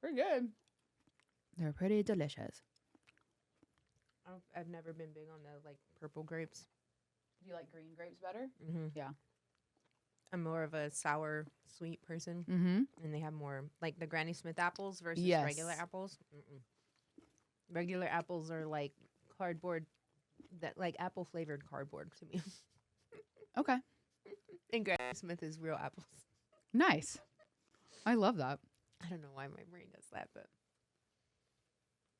Pretty good. They're pretty delicious. I've never been big on the purple grapes. Do you like green grapes better? Mm-hmm. Yeah. I'm more of a sour, sweet person, and they have more like the Granny Smith apples versus regular apples. Regular apples are like cardboard, that like apple flavored cardboard to me. Okay. And Granny Smith is real apples. Nice. I love that. I don't know why my brain does that, but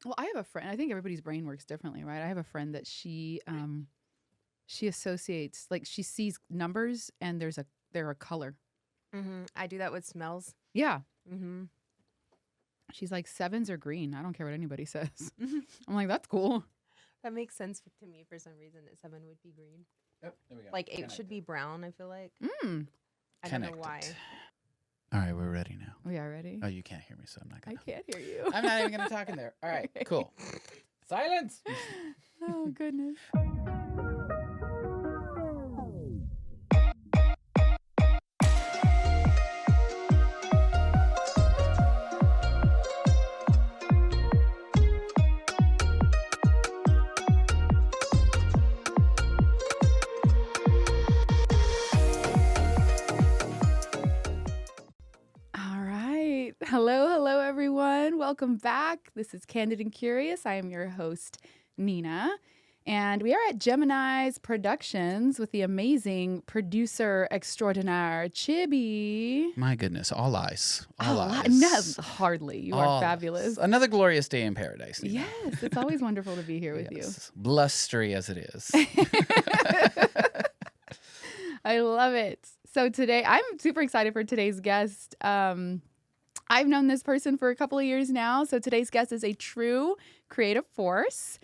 Well, I have a friend. I think everybody's brain works differently, right? I have a friend that she associates, like, she sees numbers and they're a color. I do that with smells. Yeah. She's like, 7s are green. I don't care what anybody says. I'm like, that's cool. That makes sense to me for some reason that 7 would be green. Yep, there we go. Like 8 should be brown, I feel like. I don't know why. All right, we're ready now. We are ready. Oh, you can't hear me, so I'm not going to. I can't hear you. I'm not even going to talk in there. All right, cool. Silence. Oh, goodness. Hello, everyone. Welcome back. This is Candid and Curious. I am your host, Nina, and we are at Gemini's Productions with the amazing producer extraordinaire, Chibi. My goodness, all eyes. All eyes. No, hardly. You are fabulous. Another glorious day in paradise, Nina. Yes, it's always wonderful to be here with you. Blustery as it is. I love it. So today, I'm super excited for today's guest. I've known this person for a couple of years now. So today's guest is a true creative force.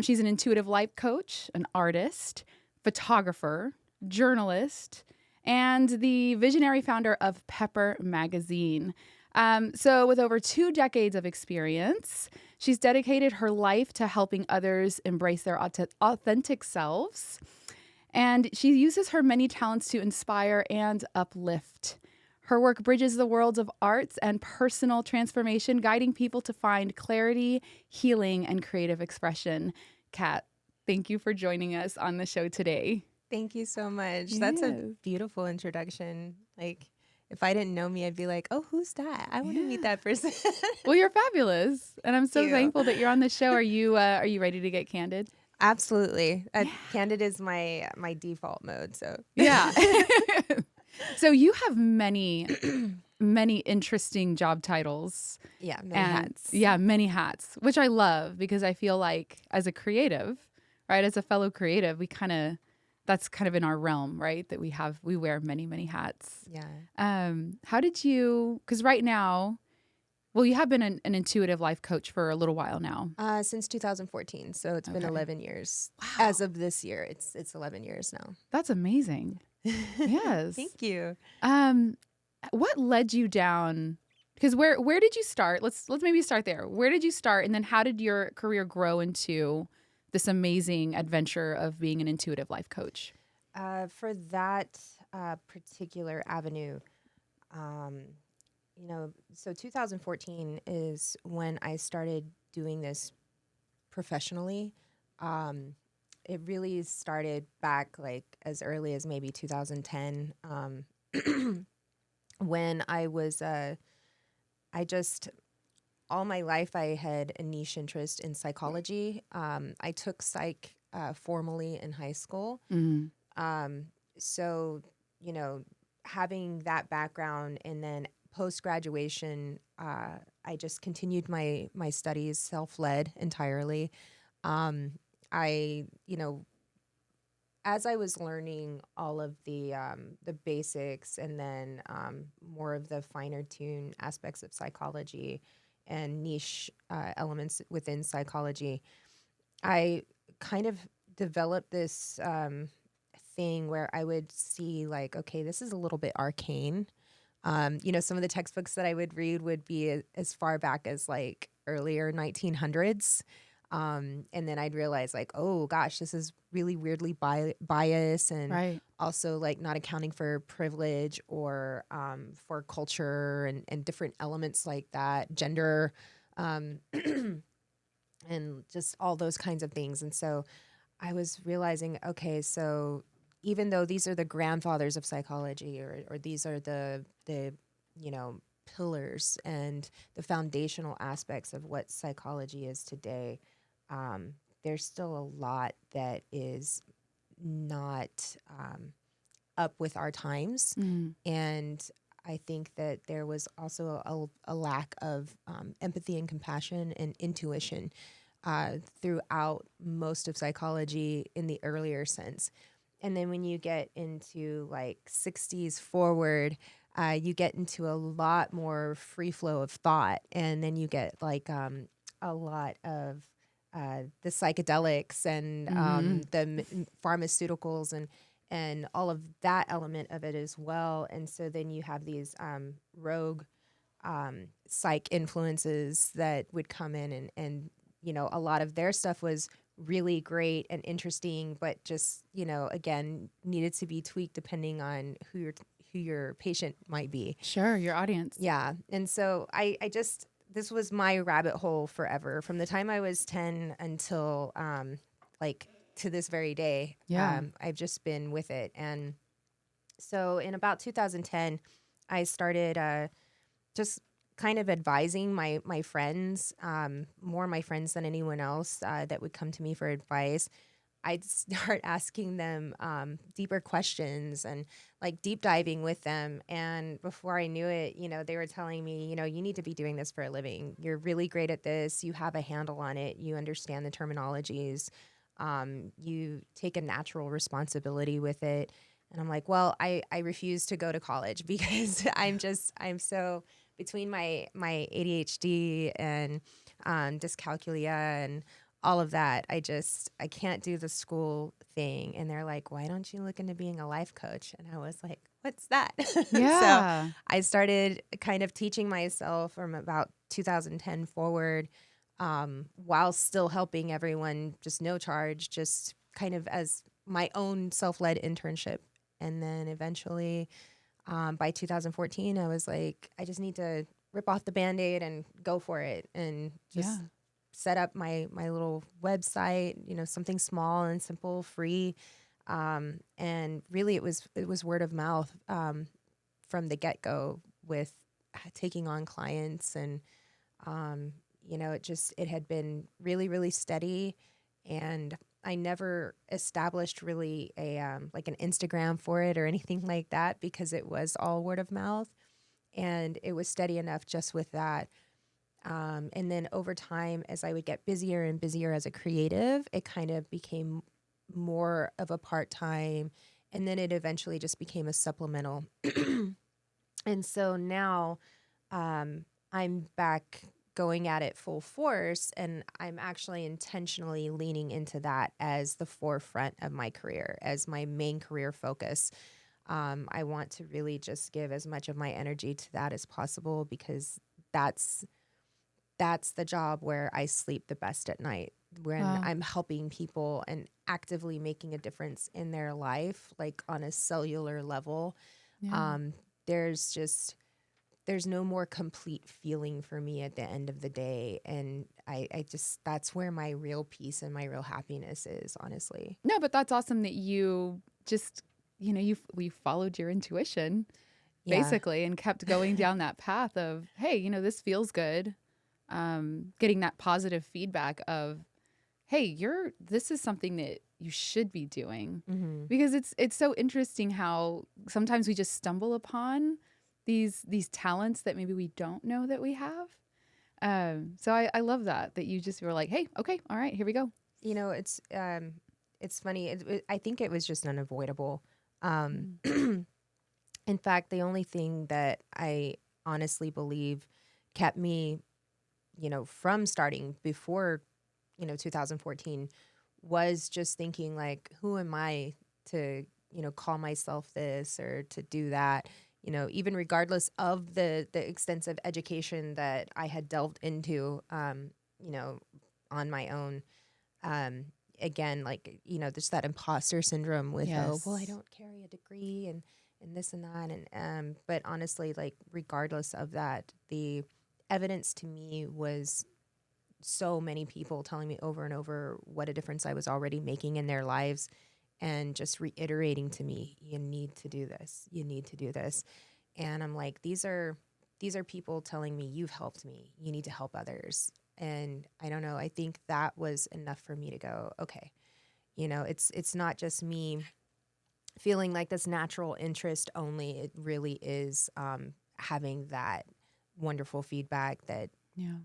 She's an intuitive life coach, an artist, photographer, journalist, and the visionary founder of Pepper Magazine. So with over 2 decades of experience, she's dedicated her life to helping others embrace their authentic selves. And she uses her many talents to inspire and uplift. Her work bridges the worlds of arts and personal transformation, guiding people to find clarity, healing, and creative expression. Kat, thank you for joining us on the show today. Thank you so much. That's a beautiful introduction. Like, if I didn't know me, I'd be like, oh, who's that? I want to meet that person. Well, you're fabulous. And I'm so thankful that you're on the show. Are you ready to get candid? Absolutely. Candid is my default mode. So yeah. So you have many interesting job titles. Yeah, many hats. Yeah, many hats, which I love because I feel like as a creative, right, as a fellow creative, that's kind of in our realm, right, that we wear many, many hats. Yeah. How did you, because right now, well, you have been an intuitive life coach for a little while now. Since 2014, so it's been 11 years. Wow. As of this year, it's 11 years now. That's amazing. Yes. Thank you. What led you down? Because where did you start? Let's maybe start there. Where did you start, and then how did your career grow into this amazing adventure of being an intuitive life coach? For that particular avenue, so 2014 is when I started doing this professionally. It really started back like as early as maybe 2010, when I was, all my life I had a niche interest in psychology. I took psych formally in high school. So, having that background and then post-graduation, I just continued my studies self-led entirely. As I was learning all of the basics and then more of the finer tune aspects of psychology and niche elements within psychology, I kind of developed this thing where I would see like, okay, this is a little bit arcane. Some of the textbooks that I would read would be as far back as like earlier 1900s. And then I'd realize like, oh gosh, this is really weirdly biased, and Right. also like not accounting for privilege or for culture and different elements like that, gender, um, and just all those kinds of things. And so I was realizing, okay, so even though these are the grandfathers of psychology, or these are the you know, pillars and the foundational aspects of what psychology is today, there's still a lot that is not up with our times. Mm. And I think that there was also a lack of empathy and compassion and intuition throughout most of psychology in the earlier sense. And then when you get into like 60s forward, you get into a lot more free flow of thought. And then you get like a lot of the psychedelics and pharmaceuticals and all of that element of it as well. And so then you have these rogue psych influences that would come in, and you know, a lot of their stuff was really great and interesting, but just, you know, again, needed to be tweaked depending on who your patient might be. Sure, your audience. Yeah. And so I just, this was my rabbit hole forever from the time I was 10 until like to this very day. Yeah. I've just been with it. And so in about 2010, I started just kind of advising my friends, more my friends than anyone else that would come to me for advice. I'd start asking them deeper questions and like deep diving with them. And before I knew it, you know, they were telling me, you know, you need to be doing this for a living. You're really great at this. You have a handle on it. You understand the terminologies. You take a natural responsibility with it. And I'm like, well, I refuse to go to college because I'm so between my ADHD and dyscalculia and all of that, I can't do the school thing. And they're like, why don't you look into being a life coach? And I was like, what's that? Yeah. So I started kind of teaching myself from about 2010 forward, while still helping everyone, just no charge, just kind of as my own self-led internship. And then eventually, by 2014, I was like, I just need to rip off the Band-Aid and go for it, and just set up my little website, you know, something small and simple, free. And really it was word of mouth from the get-go with taking on clients. And, you know, it had been really, really steady. And I never established really like an Instagram for it or anything like that, because it was all word of mouth, and it was steady enough just with that. And then over time, as I would get busier and busier as a creative, it kind of became more of a part-time, and then it eventually just became a supplemental. And so now I'm back going at it full force, and I'm actually intentionally leaning into that as the forefront of my career, as my main career focus. I want to really just give as much of my energy to that as possible, because that's the job where I sleep the best at night, when I'm helping people and actively making a difference in their life, like on a cellular level. Yeah. There's no more complete feeling for me at the end of the day. And I just, that's where my real peace and my real happiness is, honestly. No, but that's awesome that you just, you know, you followed your intuition basically and kept going down that path of, hey, you know, this feels good. Getting that positive feedback of, hey, this is something that you should be doing. Mm-hmm. Because it's so interesting how sometimes we just stumble upon these talents that maybe we don't know that we have. So I love that you just were like, hey, okay, all right, here we go. You know, it's funny. I think it was just unavoidable. In fact, the only thing that I honestly believe kept me, you know, from starting before, you know, 2014 was just thinking like, who am I to, you know, call myself this or to do that, you know, even regardless of the extensive education that I had delved into, you know, on my own. Again, like, there's that imposter syndrome with, Yes. well, I don't carry a degree and this and that. And, but honestly, like, regardless of that, the evidence to me was so many people telling me over and over what a difference I was already making in their lives, and just reiterating to me, you need to do this. You need to do this. And I'm like, these are people telling me, you've helped me. You need to help others. And I don't know, I think that was enough for me to go, okay, it's not just me feeling like this natural interest only. It really is having that wonderful feedback that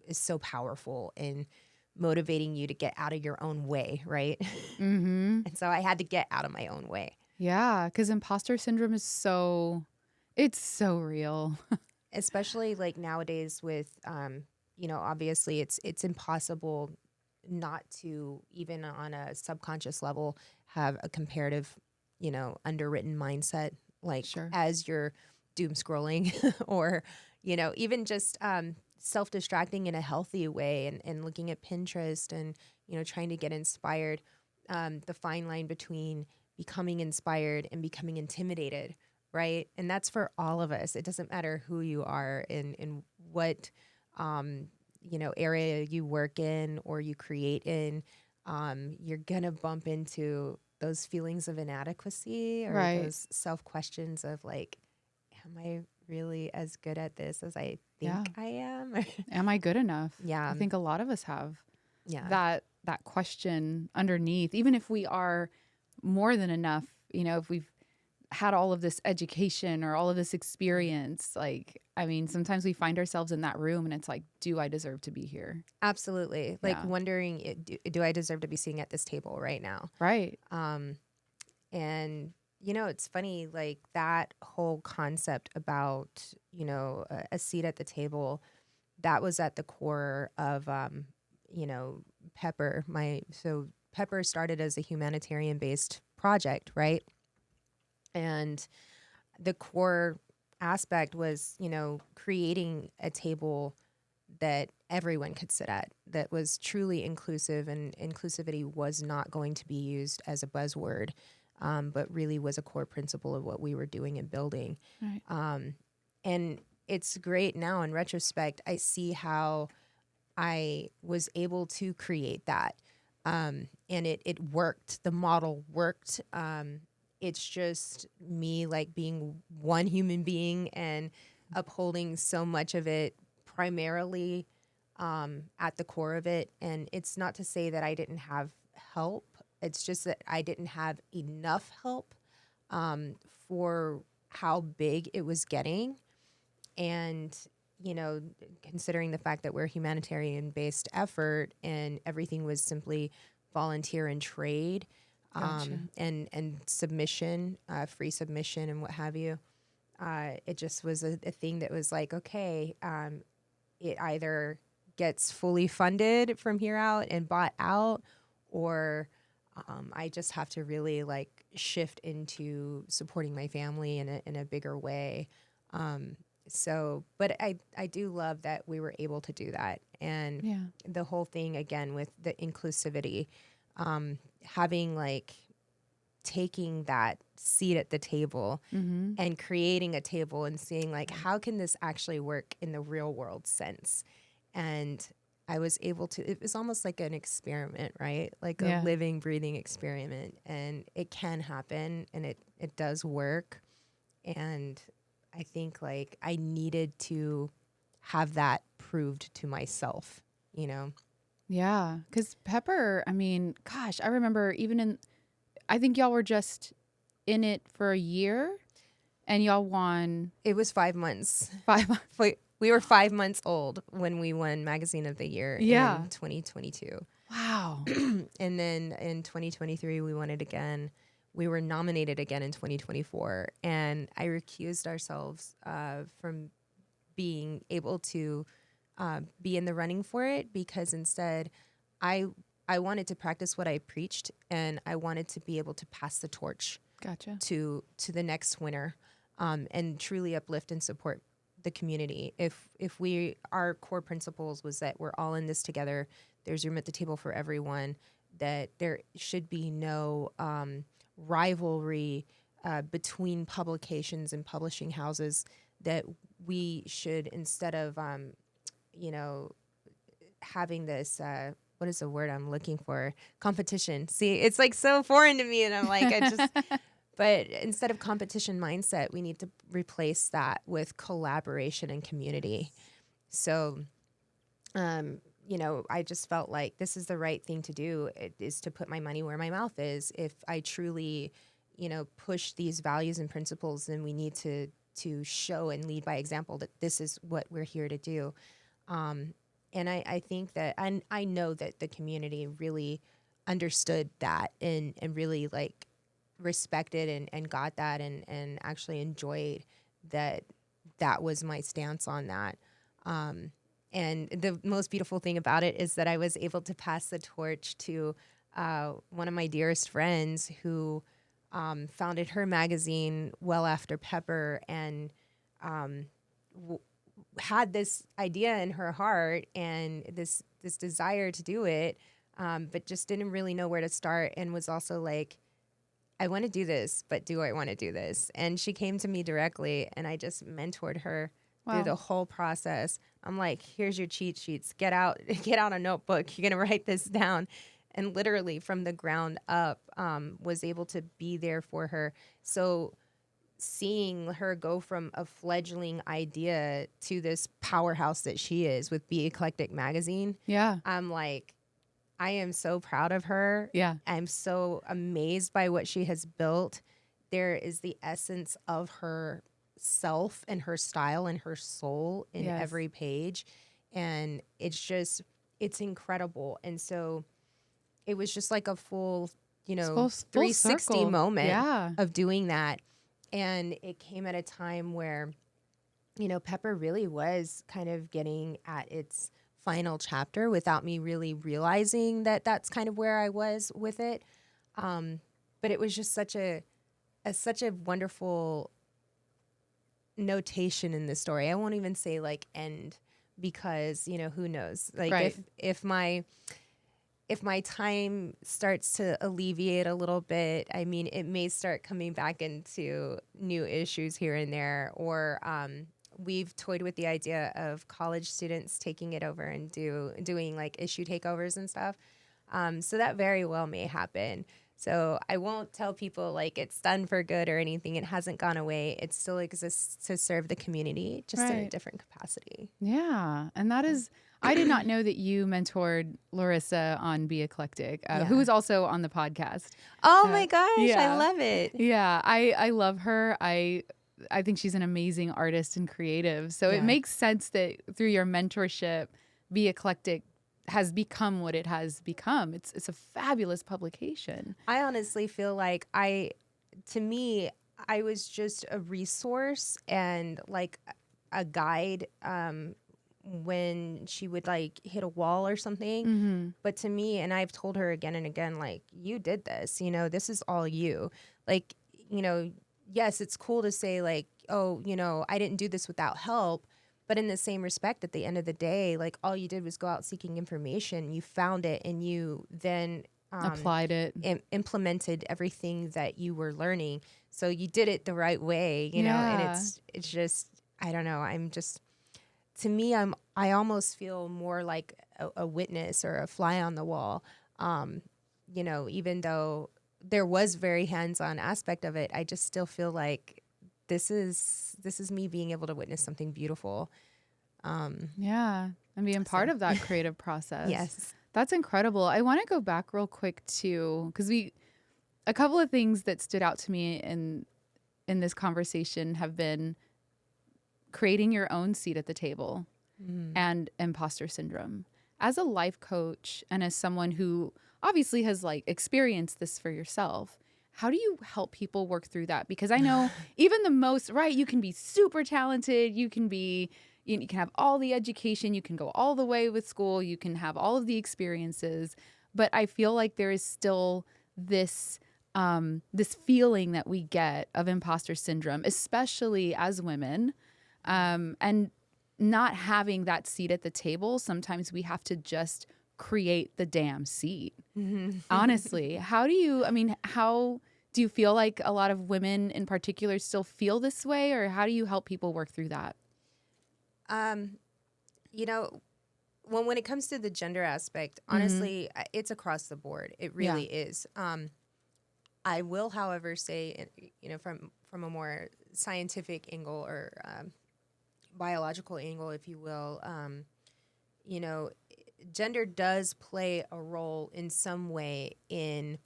is so powerful in motivating you to get out of your own way, right? Mm-hmm. And so I had to get out of my own way. Yeah, because imposter syndrome is it's so real. Especially like nowadays with, obviously it's impossible not to, even on a subconscious level, have a comparative, underwritten mindset, like Sure. as you're doom scrolling or, even just self-distracting in a healthy way, and looking at Pinterest and, trying to get inspired. The fine line between becoming inspired and becoming intimidated, right? And that's for all of us. It doesn't matter who you are, in what area you work in or you create in. You're gonna bump into those feelings of inadequacy, or Right. those self questions of like, am I really as good at this as I think Yeah. I am? Am I good enough? Yeah. I think a lot of us have Yeah. that question underneath, even if we are more than enough, if we've had all of this education or all of this experience, like, I mean, sometimes we find ourselves in that room and it's like, do I deserve to be here? Absolutely. Like Yeah. wondering, do I deserve to be sitting at this table right now? Right. And it's funny, like that whole concept about, a seat at the table, that was at the core of, Pepper. So Pepper started as a humanitarian based project, right? And the core aspect was, creating a table that everyone could sit at, that was truly inclusive, and inclusivity was not going to be used as a buzzword, but really was a core principle of what we were doing and building. Right. And it's great now in retrospect. I see how I was able to create that. And it worked. The model worked. It's just me like being one human being and upholding so much of it primarily at the core of it. And it's not to say that I didn't have help. It's just that I didn't have enough help for how big it was getting. And, considering the fact that we're a humanitarian based effort and everything was simply volunteer and trade, Gotcha. and submission, free submission and what have you. It just was a thing that was like, okay, it either gets fully funded from here out and bought out, or I just have to really like shift into supporting my family in a bigger way. But I do love that we were able to do that. And the whole thing again with the inclusivity, having like taking that seat at the table and creating a table and seeing like, how can this actually work in the real world sense? And I was able to, it was almost like an experiment, right? Like a living, breathing experiment. And it can happen, and it does work. And I think like I needed to have that proved to myself, Yeah. Because Pepper, I mean, gosh, I remember I think y'all were just in it for a year and y'all won. It was 5 months. 5 months. We were 5 months old when we won Magazine of the Year in 2022. Wow. And then in 2023, we won it again. We were nominated again in 2024. And I recused ourselves from being able to be in the running for it, because instead I wanted to practice what I preached, and I wanted to be able to pass the torch Gotcha. to the next winner, and truly uplift and support the community. If our core principles was that we're all in this together, there's room at the table for everyone, that there should be no rivalry between publications and publishing houses, that we should, instead of having this what is the word I'm looking for? Competition. See, it's like so foreign to me, and I'm like, but instead of competition mindset, we need to replace that with collaboration and community. So, I just felt like this is the right thing to do. It is to put my money where my mouth is. If I truly, push these values and principles, then we need to show and lead by example that this is what we're here to do. And I think that, I know that the community really understood that and really like respected and got that and actually enjoyed that was my stance on that. And the most beautiful thing about it is that I was able to pass the torch to one of my dearest friends who founded her magazine well after Pepper, and had this idea in her heart and this desire to do it, but just didn't really know where to start, and was also like, I want to do this, but do I want to do this? And she came to me directly, and I just mentored her through the whole process. I'm like, here's your cheat sheets. Get out a notebook. You're going to write this down. And literally from the ground up, was able to be there for her. So seeing her go from a fledgling idea to this powerhouse that she is with Be Eclectic magazine. Yeah. I'm like, I am so proud of her. Yeah. I'm so amazed by what she has built. There is the essence of her self and her style and her soul in every page. And it's incredible. And so it was just like a full 360 moment of doing that. And it came at a time where, Pepper really was kind of getting at its final chapter without me really realizing that that's kind of where I was with it. But it was just such a wonderful notation in the story. I won't even say like end, because, who knows? Like if my time starts to alleviate a little bit, I mean, it may start coming back into new issues here and there, or we've toyed with the idea of college students taking it over and doing like issue takeovers and stuff. So that very well may happen. So I won't tell people like it's done for good or anything. It hasn't gone away. It still exists to serve the community, just in a different capacity. Yeah. And that is, I did not know that you mentored Larissa on Be Eclectic, who is also on the podcast. Oh my gosh. I love it. Yeah. I love her. I think she's an amazing artist and creative. So it makes sense that through your mentorship, Be Eclectic has become what it has become. It's a fabulous publication. I honestly feel like to me, I was just a resource and like a guide when she would like hit a wall or something. Mm-hmm. But to me, and I've told her again and again, like, you did this, this is all you. Like, yes, it's cool to say like, oh, I didn't do this without help. But in the same respect, at the end of the day, like all you did was go out seeking information. You found it, and you then applied it, implemented everything that you were learning. So you did it the right way, And it's just, I don't know. To me, I almost feel more like a witness or a fly on the wall. Even though there was very hands-on aspect of it, I just still feel like this is me being able to witness something beautiful. And being part of that creative process. Yes. That's incredible. I want to go back real quick too, because a couple of things that stood out to me in this conversation have been creating your own seat at the table and imposter syndrome. As a life coach and as someone who obviously has like experienced this for yourself, how do you help people work through that? Because I know even the most, you can be super talented. You can have all the education. You can go all the way with school. You can have all of the experiences. But I feel like there is still this feeling that we get of imposter syndrome, especially as women. And not having that seat at the table, sometimes we have to just create the damn seat. Honestly, how do you feel like a lot of women in particular still feel this way, or how do you help people work through that? You know, when it comes to the gender aspect, honestly, it's across the board. It really is. I will, however, say, from a more scientific angle or biological angle, if you will, you know, gender does play a role in some way in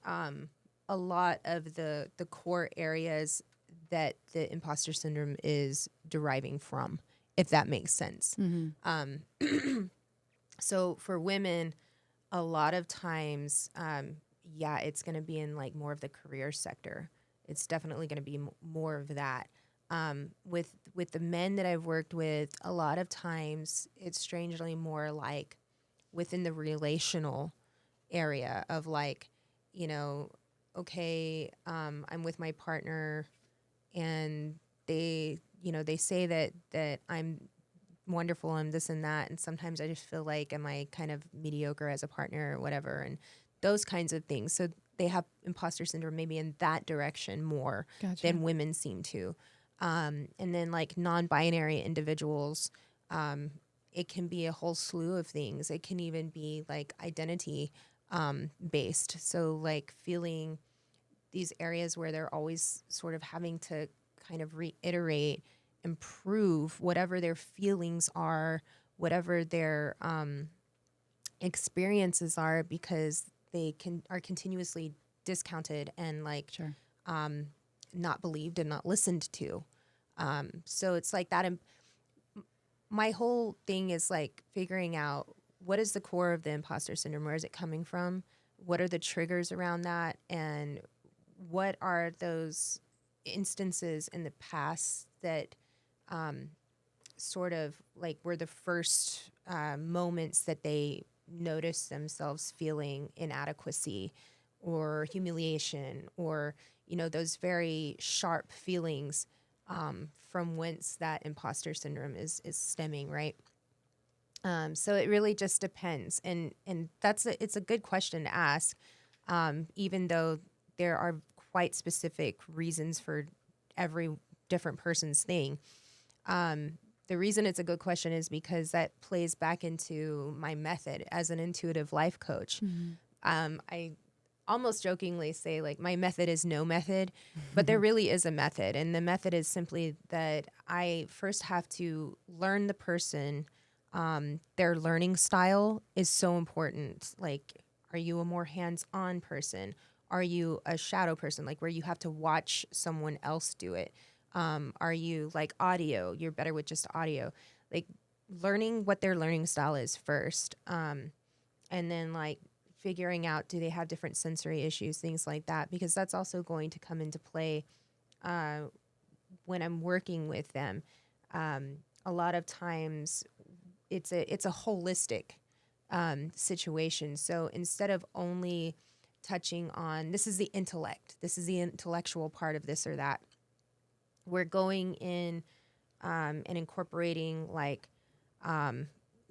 a lot of the core areas that the imposter syndrome is deriving from, if that makes sense. So for women, a lot of times, it's going to be in like more of the career sector. It's definitely going to be more of that. With the men that I've worked with, a lot of times it's strangely more like within the relational area of like, okay, I'm with my partner and they say that I'm wonderful and this and that. And sometimes I just feel like, am I kind of mediocre as a partner or whatever? And those kinds of things. So they have imposter syndrome maybe in that direction more than women seem to. And then like non-binary individuals, it can be a whole slew of things. It can even be like identity based. So like feeling these areas where they're always sort of having to kind of reiterate, improve whatever their feelings are, whatever their experiences are, because they are continuously discounted and like not believed and not listened to. So it's like that. My whole thing is like figuring out what is the core of the imposter syndrome? Where is it coming from? What are the triggers around that? And what are those instances in the past that sort of like were the first moments that they noticed themselves feeling inadequacy or humiliation or, those very sharp feelings from whence that imposter syndrome is stemming, right? So it really just depends. And it's a good question to ask, even though there are quite specific reasons for every different person's thing. The reason it's a good question is because that plays back into my method as an intuitive life coach. I almost jokingly say like my method is no method, but there really is a method. And the method is simply that I first have to learn the person. Their learning style is so important. Like, are you a more hands-on person? Are you a shadow person, like where you have to watch someone else do it? Are you like audio? You're better with just audio. Like learning what their learning style is first. And then like figuring out, do they have different sensory issues, things like that, because that's also going to come into play when I'm working with them. A lot of times it's a holistic situation. So instead of only touching on, this is the intellect, this is the intellectual part of this or that, we're going in and incorporating like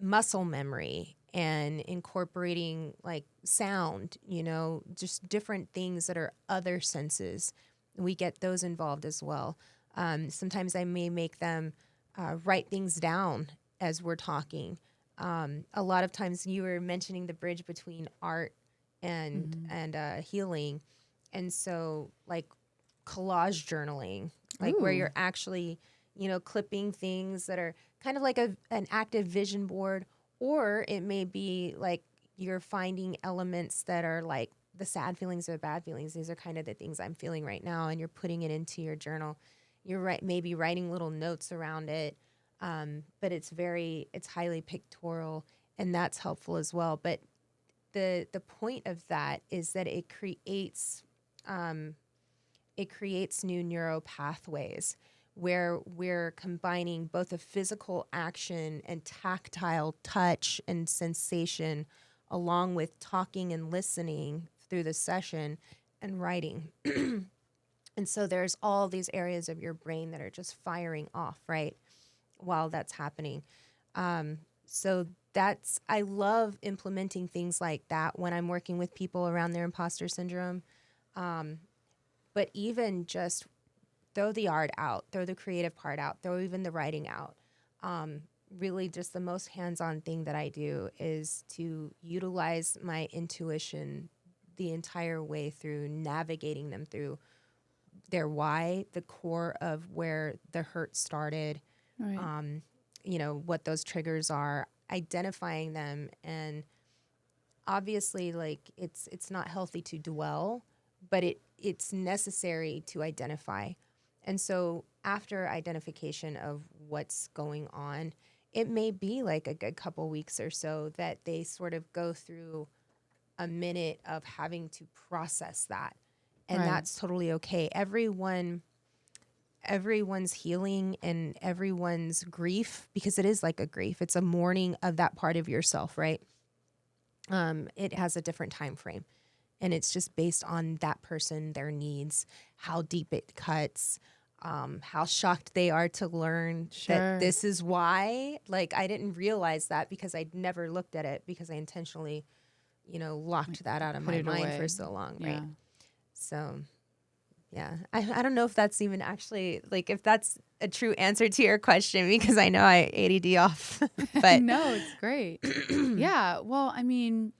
muscle memory and incorporating like sound, just different things that are other senses. We get those involved as well. Sometimes I may make them write things down as we're talking. A lot of times you were mentioning the bridge between art and healing. And so like collage journaling, like where you're actually, clipping things that are kind of like an active vision board, or it may be like you're finding elements that are like the sad feelings or the bad feelings. These are kind of the things I'm feeling right now. And you're putting it into your journal. You're maybe writing little notes around it. But it's highly pictorial, and that's helpful as well. But the point of that is that it creates new neural pathways where we're combining both a physical action and tactile touch and sensation along with talking and listening through the session and writing. And so there's all these areas of your brain that are just firing off, right, while that's happening. So I love implementing things like that when I'm working with people around their imposter syndrome. But even just throw the art out, throw the creative part out, throw even the writing out. Really just the most hands-on thing that I do is to utilize my intuition the entire way through, navigating them through their why, the core of where the hurt started, Right. what those triggers are, identifying them. And obviously, like, it's not healthy to dwell, but it's necessary to identify. And so after identification of what's going on, it may be like a good couple weeks or so that they sort of go through a minute of having to process that. And Right. that's totally okay. Everyone's healing and everyone's grief, because it is like a grief. It's a mourning of that part of yourself, right? It has a different time frame. And it's just based on that person, their needs, how deep it cuts, how shocked they are to learn that this is why. Like, I didn't realize that because I'd never looked at it, because I intentionally, locked that out of my mind for so long, right? So, yeah, I don't know if that's even actually, like, if that's a true answer to your question, because I know I ADD off, but No, it's great. Yeah. Well, I mean,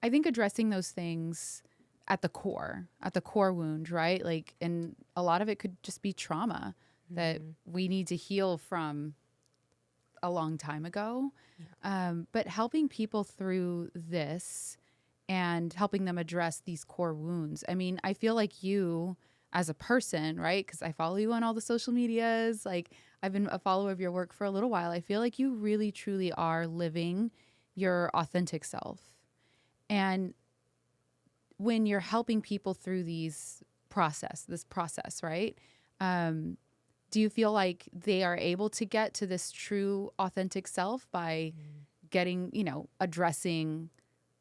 I think addressing those things at the core wound, right? Like, and a lot of it could just be trauma that we need to heal from a long time ago. But helping people through this and helping them address these core wounds. I mean, I feel like you as a person, right? Because I follow you on all the social medias. Like, I've been a follower of your work for a little while. I feel like you really, truly are living your authentic self. And when you're helping people through this process, right? Do you feel like they are able to get to this true authentic self by getting, addressing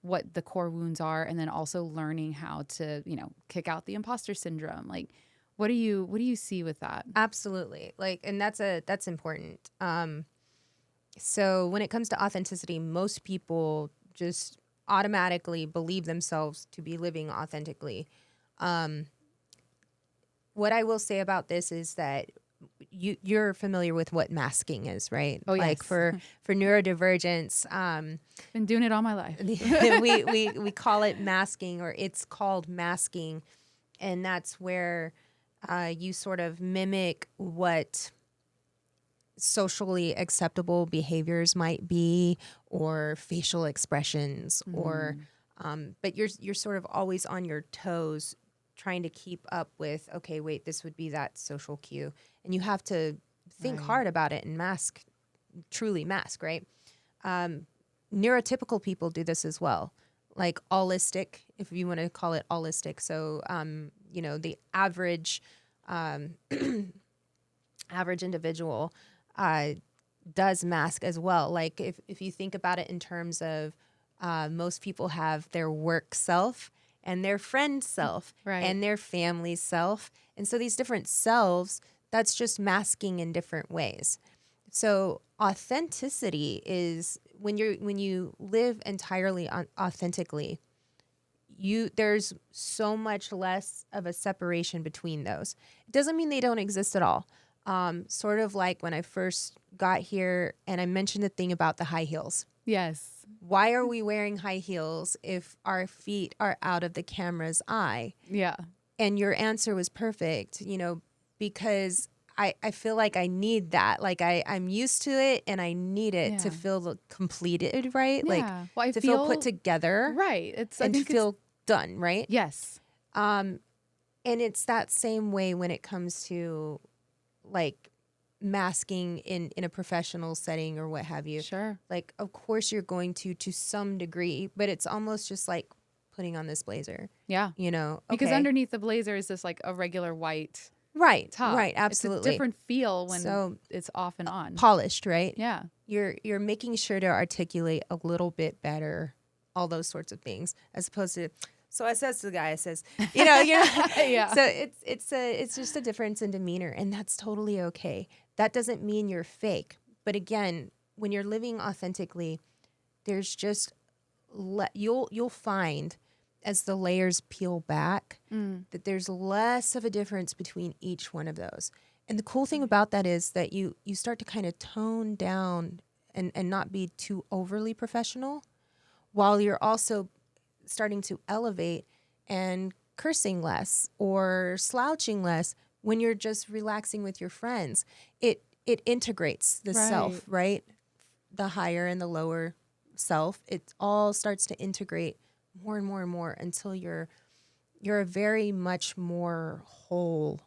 what the core wounds are, and then also learning how to, kick out the imposter syndrome? Like, what do you see with that? Absolutely. Like, and that's important. So when it comes to authenticity, most people just automatically believe themselves to be living authentically. What I will say about this is that you're familiar with what masking is, right? Oh, yes. Like for neurodivergence, Been doing it all my life. we call it masking, or it's called masking, and that's where you sort of mimic what socially acceptable behaviors might be, or facial expressions, or but you're sort of always on your toes, trying to keep up with, okay, wait, this would be that social cue, and you have to think hard about it and truly mask, right? Neurotypical people do this as well, like allistic, if you want to call it allistic. So the average average individual does mask as well. Like, if you think about it in terms of most people have their work self and their friend self, Right. and their family self. And so these different selves, that's just masking in different ways. So authenticity is when you live entirely authentically, there's so much less of a separation between those. It doesn't mean they don't exist at all. Sort of like when I first got here and I mentioned the thing about the high heels. Yes. Why are we wearing high heels if our feet are out of the camera's eye? Yeah. And your answer was perfect, because I feel like I need that. Like, I'm used to it and I need it to feel completed, right? Yeah. Like, to feel put together. Right. I think to feel done, right? Yes. And it's that same way when it comes to, like, masking in a professional setting or what have you. Sure. Like, of course you're going to some degree, but it's almost just like putting on this blazer. Yeah. Because okay. underneath the blazer is just like a regular white top. Right, absolutely. It's a different feel when it's off and on. Polished, right? Yeah. You're making sure to articulate a little bit better all those sorts of things, as opposed to So I says to the guy, I says, you know, Yeah. So it's just a difference in demeanor, and that's totally okay. That doesn't mean you're fake. But again, when you're living authentically, there's just you'll find as the layers peel back that there's less of a difference between each one of those. And the cool thing about that is that you start to kind of tone down and not be too overly professional, while you're also starting to elevate and cursing less or slouching less when you're just relaxing with your friends. It integrates the self, right? The higher and the lower self. It all starts to integrate more and more and more until you're a very much more whole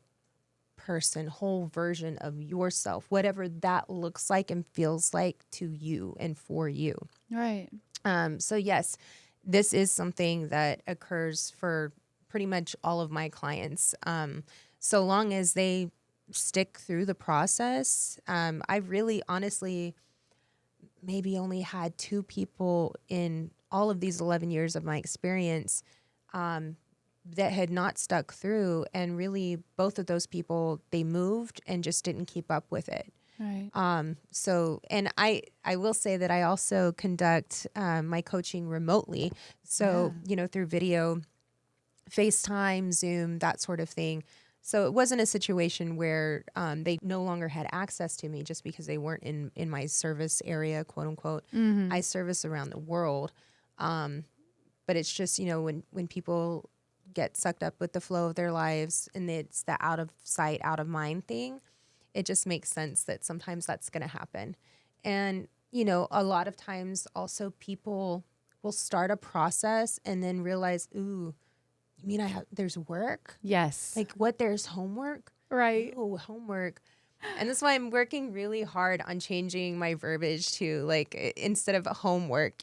person, whole version of yourself, whatever that looks like and feels like to you and for you. Right. So yes, this is something that occurs for pretty much all of my clients. So long as they stick through the process, I really honestly maybe only had 2 people in all of these 11 years of my experience that had not stuck through. And really both of those people, they moved and just didn't keep up with it. Right. So, and I will say that I also conduct my coaching remotely. So, through video, FaceTime, Zoom, that sort of thing. So it wasn't a situation where they no longer had access to me just because they weren't in my service area, quote unquote. I service around the world. But it's just, when people get sucked up with the flow of their lives and it's the out of sight, out of mind thing, it just makes sense that sometimes that's going to happen. And, a lot of times also people will start a process and then realize, ooh, you mean there's work? Yes. Like what, there's homework? Right. Oh, homework. And that's why I'm working really hard on changing my verbiage to like, instead of homework,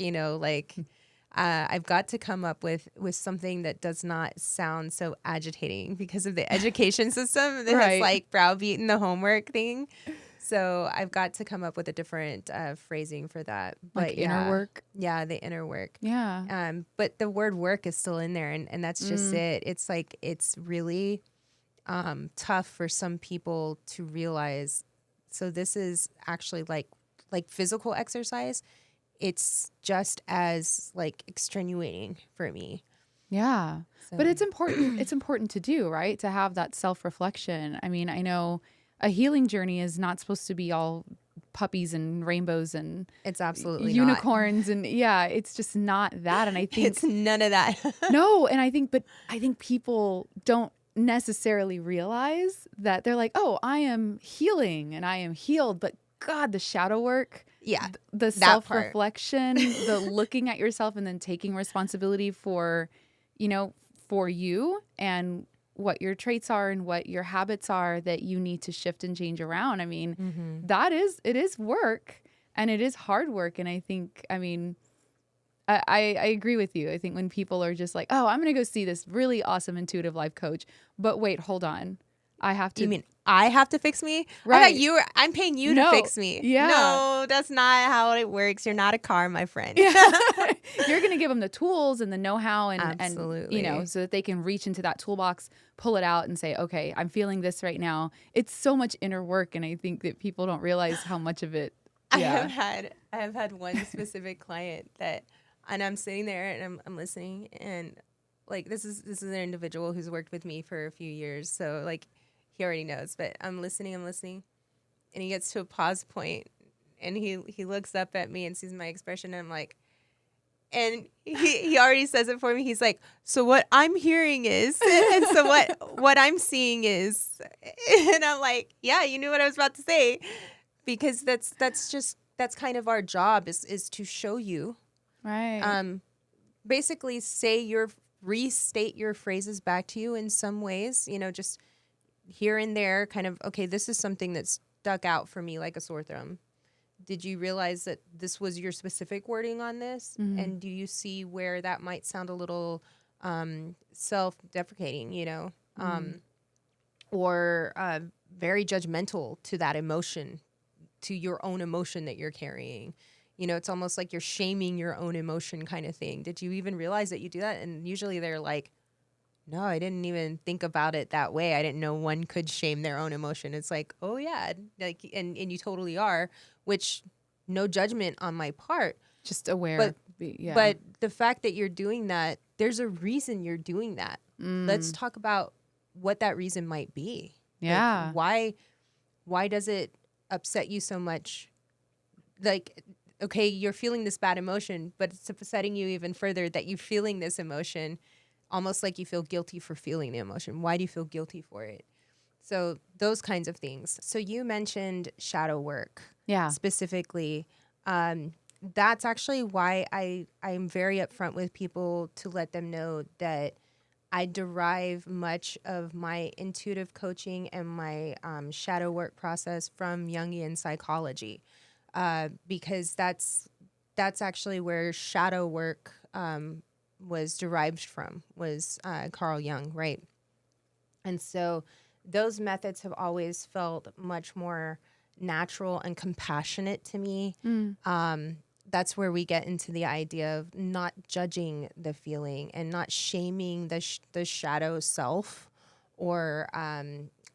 I've got to come up with something that does not sound so agitating because of the education system that has like browbeaten the homework thing. So I've got to come up with a different phrasing for that. But like inner work. Yeah, the inner work. Yeah. But the word work is still in there, and that's just it. It's like it's really tough for some people to realize. So this is actually like physical exercise. It's just as like extenuating for me. Yeah. So. But it's important. It's important to do, right? To have that self-reflection. I mean, I know a healing journey is not supposed to be all puppies and rainbows and it's absolutely unicorns. And it's just not that. And I think it's none of that. No. And I think people don't necessarily realize that they're like, oh, I am healing and I am healed. But God, the shadow work. Yeah. The self-reflection, the looking at yourself and then taking responsibility for you and what your traits are and what your habits are that you need to shift and change around. I mean, it is work and it is hard work. And I think, I agree with you. I think when people are just like, oh, I'm going to go see this really awesome intuitive life coach, but wait, hold on. I have to. You mean I have to fix me? Right. I thought I'm paying you to fix me. Yeah. No, that's not how it works. You're not a car, my friend. Yeah. You're going to give them the tools and the know-how and so that they can reach into that toolbox, pull it out and say, okay, I'm feeling this right now. It's so much inner work. And I think that people don't realize how much of it. Yeah. I have had one specific client and I'm sitting there and I'm listening, and like, this is an individual who's worked with me for a few years. So like, he already knows, but I'm listening, and he gets to a pause point, and he looks up at me and sees my expression, and I'm like, and he already says it for me. He's like, so what I'm hearing is, and so what I'm seeing is, and I'm like, yeah, you knew what I was about to say, because that's kind of our job is to show you, right? Basically restate your phrases back to you in some ways, just here and there, kind of, okay, this is something that's stuck out for me like a sore thumb. Did you realize that this was your specific wording on this? Mm-hmm. And do you see where that might sound a little self-deprecating, or very judgmental to that emotion, to your own emotion that you're carrying? You know, it's almost like you're shaming your own emotion kind of thing. Did you even realize that you do that? And usually they're like, no, I didn't even think about it that way. I didn't know one could shame their own emotion. It's like, oh yeah, like, and you totally are, which no judgment on my part. Just aware. But yeah. But the fact that you're doing that, there's a reason you're doing that. Let's talk about what that reason might be. Yeah. Like, why does it upset you so much? Like, okay, you're feeling this bad emotion, but it's upsetting you even further that you're feeling this emotion, almost like you feel guilty for feeling the emotion. Why do you feel guilty for it? So those kinds of things. So you mentioned shadow work. Yeah. Specifically. That's actually why I'm very upfront with people to let them know that I derive much of my intuitive coaching and my shadow work process from Jungian psychology, because that's actually where shadow work was derived from, was Carl Jung, right? And so those methods have always felt much more natural and compassionate to me. That's where we get into the idea of not judging the feeling and not shaming the shadow self, or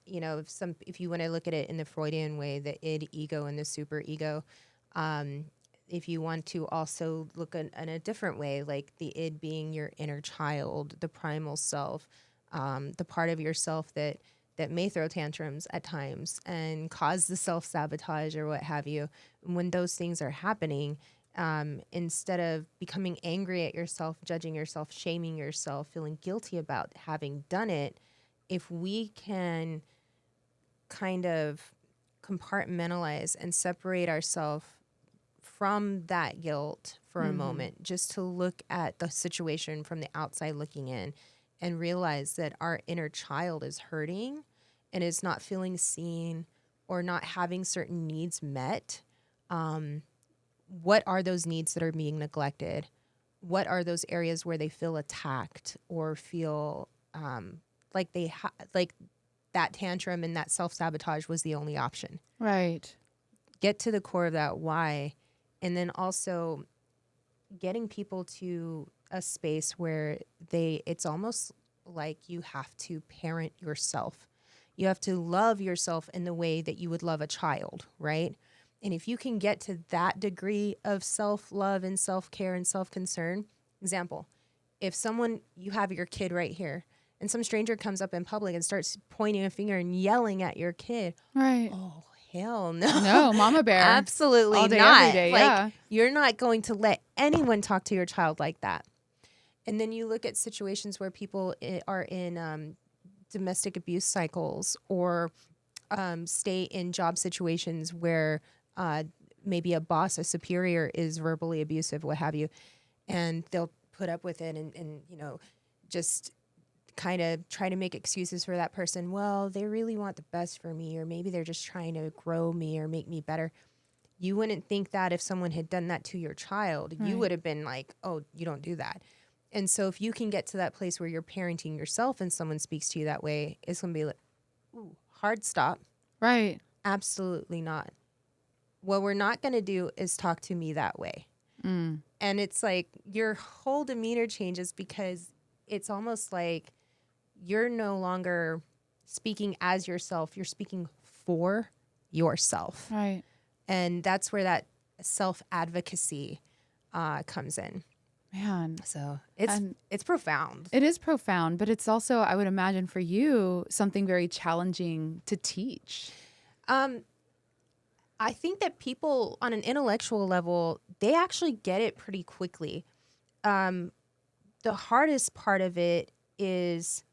you know, if you want to look at it in the Freudian way, the id, ego, and the superego. If you want to also look in a different way, like the id being your inner child, the primal self, the part of yourself that may throw tantrums at times and cause the self-sabotage or what have you. When those things are happening, instead of becoming angry at yourself, judging yourself, shaming yourself, feeling guilty about having done it, if we can kind of compartmentalize and separate ourselves from that guilt for a moment, just to look at the situation from the outside looking in and realize that our inner child is hurting and is not feeling seen or not having certain needs met. What are those needs that are being neglected? What are those areas where they feel attacked or feel like like that tantrum and that self-sabotage was the only option? Right. Get to the core of that why, and then also getting people to a space where it's almost like you have to parent yourself. You have to love yourself in the way that you would love a child, right? And if you can get to that degree of self-love and self-care and self-concern, example, if you have your kid right here and some stranger comes up in public and starts pointing a finger and yelling at your kid, right? Oh, hell no. No, mama bear. Absolutely all day, not. every day, like, yeah. You're not going to let anyone talk to your child like that. And then you look at situations where people are in domestic abuse cycles, or stay in job situations where maybe a boss, a superior, is verbally abusive, what have you, and they'll put up with it and you know, just kind of try to make excuses for that person. Well, they really want the best for me, or maybe they're just trying to grow me or make me better. You wouldn't think that if someone had done that to your child. Right. You would have been like, oh, you don't do that. And so if you can get to that place where you're parenting yourself and someone speaks to you that way, it's going to be like, ooh, hard stop. Right. Absolutely not. What we're not going to do is talk to me that way. And it's like your whole demeanor changes, because it's almost like you're no longer speaking as yourself. You're speaking for yourself. Right. And that's where that self-advocacy comes in. Man. So it's profound. It is profound, but it's also, I would imagine for you, something very challenging to teach. I think that people on an intellectual level, they actually get it pretty quickly. The hardest part of it is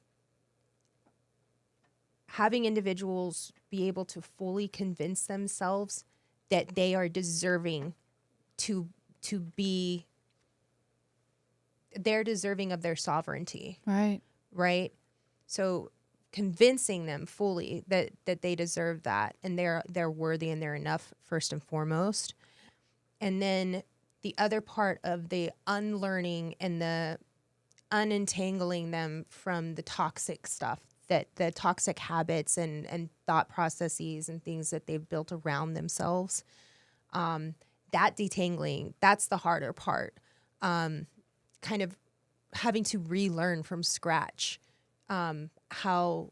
having individuals be able to fully convince themselves that they are deserving they're deserving of their sovereignty. Right. Right? So convincing them fully that they deserve that, and they're worthy and they're enough, first and foremost. And then the other part of the unlearning and the unentangling them from the toxic stuff, that the toxic habits and thought processes and things that they've built around themselves. that detangling, that's the harder part. Kind of having to relearn from scratch how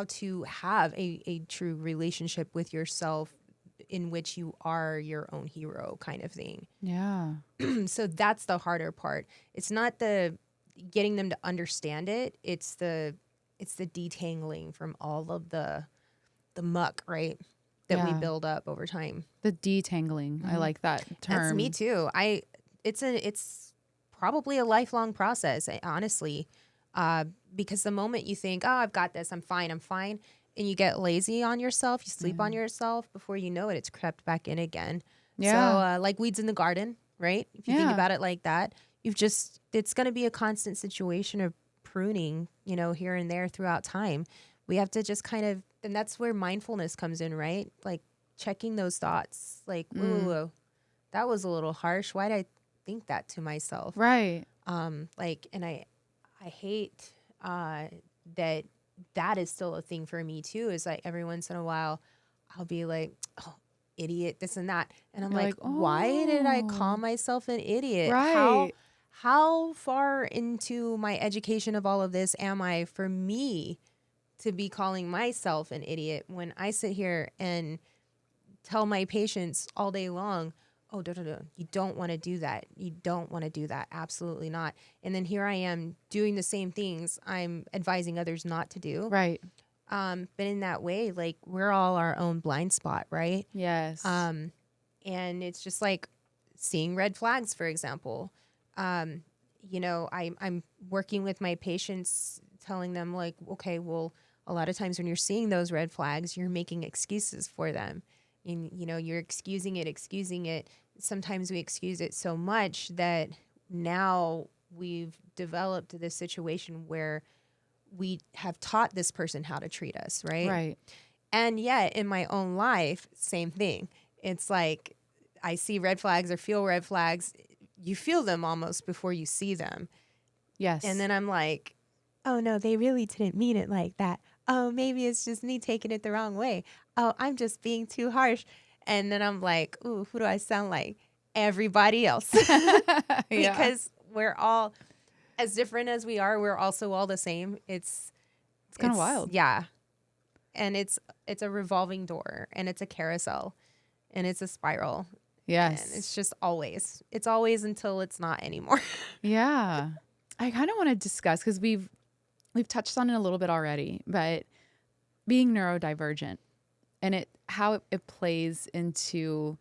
to have a true relationship with yourself in which you are your own hero kind of thing. Yeah. So that's the harder part. It's not the getting them to understand it. It's the detangling from all of the muck, right? That we Yeah. build up over time. The detangling. I like that term. That's me too. It's probably a lifelong process, honestly. Because the moment you think, oh, I've got this, I'm fine, and you get lazy on yourself, you sleep on yourself, before you know it, it's crept back in again. Yeah. So like weeds in the garden, right? If you think about it like that, it's going to be a constant situation of pruning, here and there throughout time. We have to just kind of, and that's where mindfulness comes in, right? Like checking those thoughts, like, whoa, that was a little harsh. Why did I think that to myself? Right. And I hate that is still a thing for me too. Is like every once in a while, I'll be like, oh, idiot, this and that, and I'm You're like, why did I call myself an idiot? Right. How far into my education of all of this am I for me to be calling myself an idiot when I sit here and tell my patients all day long, oh, you don't want to do that. You don't want to do that. Absolutely not. And then here I am doing the same things I'm advising others not to do. Right. But in that way, like we're all our own blind spot, right? Yes. And it's just like seeing red flags, for example. I'm working with my patients, telling them like, okay, well, a lot of times when you're seeing those red flags, you're making excuses for them. And, you're excusing it. Sometimes we excuse it so much that now we've developed this situation where we have taught this person how to treat us, right? Right. And yet in my own life, same thing. It's like I see red flags or feel red flags. You feel them almost before you see them. Yes. And then I'm like, oh, no, they really didn't mean it like that. Oh, maybe it's just me taking it the wrong way. Oh, I'm just being too harsh. And then I'm like, ooh, who do I sound like? Everybody else. Because we're all, as different as we are, we're also all the same. It's kind of wild. Yeah. And it's a revolving door, and it's a carousel, and it's a spiral. Yes. And it's just always. It's always until it's not anymore. Yeah. I kind of want to discuss, because we've touched on it a little bit already, but being neurodivergent and how it plays into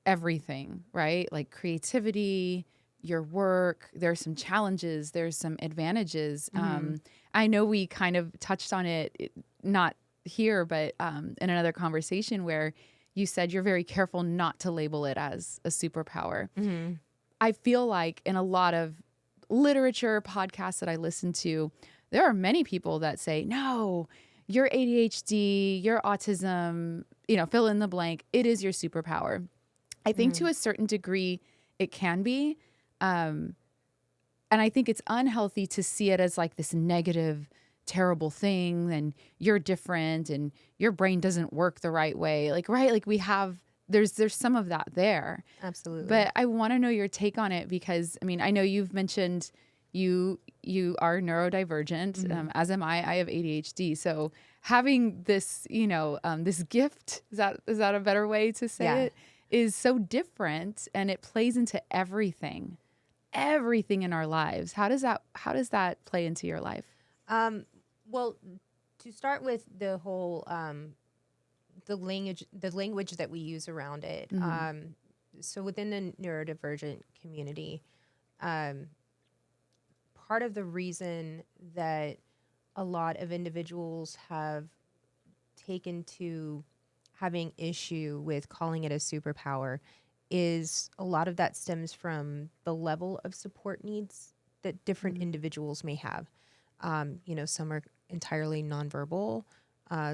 everything, right? Like creativity, your work, there's some challenges, there's some advantages. I know we kind of touched on it, not here, but in another conversation where you said you're very careful not to label it as a superpower. I feel like in a lot of literature, podcasts that I listen to, there are many people that say, no, your ADHD, your autism, fill in the blank, it is your superpower. I think to a certain degree it can be. And I think it's unhealthy to see it as like this negative, terrible thing, and you're different and your brain doesn't work the right way. Like, right. Like there's some of that there. Absolutely. But I want to know your take on it, because I know you've mentioned you are neurodivergent, as am I. I have ADHD. So having this, this gift, is that a better way to say it, is so different, and it plays into everything in our lives. How does that play into your life? Well, to start with the whole the language that we use around it. So within the neurodivergent community, part of the reason that a lot of individuals have taken to having issue with calling it a superpower is a lot of that stems from the level of support needs that different individuals may have. Some are entirely nonverbal.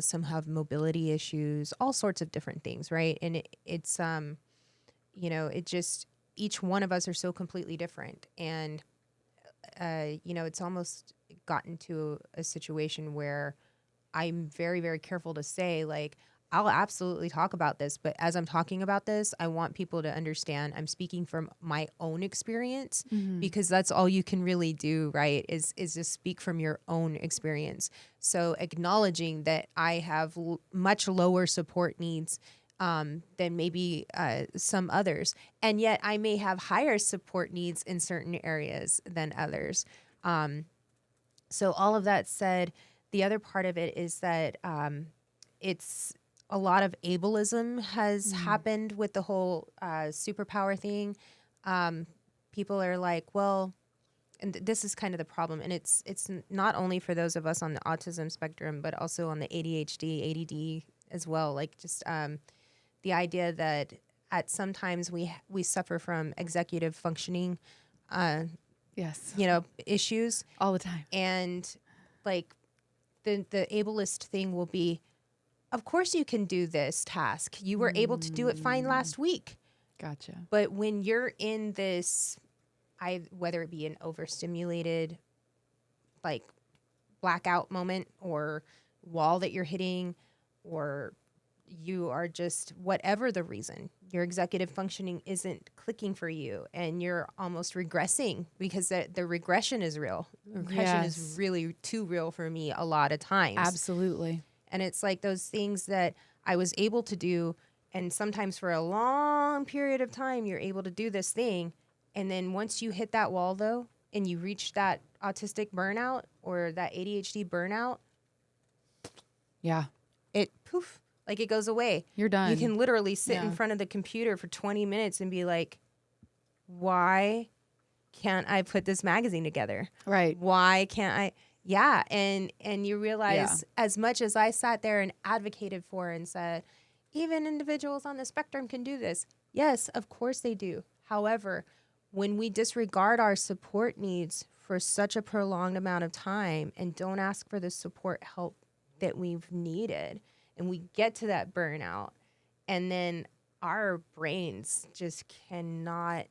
Some have mobility issues, all sorts of different things, right? And it's each one of us are so completely different. And, it's almost gotten to a situation where I'm very, very careful to say, like, I'll absolutely talk about this, but as I'm talking about this, I want people to understand I'm speaking from my own experience, because that's all you can really do, right? Is just speak from your own experience. So acknowledging that I have much lower support needs than maybe some others, and yet I may have higher support needs in certain areas than others. So all of that said, the other part of it is that it's a lot of ableism has happened with the whole superpower thing. People are like, well, and this is kind of the problem. And it's not only for those of us on the autism spectrum, but also on the ADHD, ADD as well. Like just the idea that at sometimes we suffer from executive functioning, Yes. issues. All the time. And like the ableist thing will be, of course you can do this task. You were able to do it fine last week. Gotcha. But when you're in this, whether it be an overstimulated, like blackout moment or wall that you're hitting, or you are just, whatever the reason, your executive functioning isn't clicking for you and you're almost regressing, because the regression is real. Regression is really too real for me a lot of times. Absolutely. And it's like those things that I was able to do, and sometimes for a long period of time, you're able to do this thing. And then once you hit that wall, though, and you reach that autistic burnout or that ADHD burnout, Yeah. it poof, like it goes away. You're done. You can literally sit in Yeah. front of the computer for 20 minutes and be like, why can't I put this magazine together? Right. Why can't I? Yeah. And you realize, as much as I sat there and advocated for and said, even individuals on the spectrum can do this. Yes, of course they do. However, when we disregard our support needs for such a prolonged amount of time and don't ask for the support help that we've needed, and we get to that burnout, and then our brains just cannot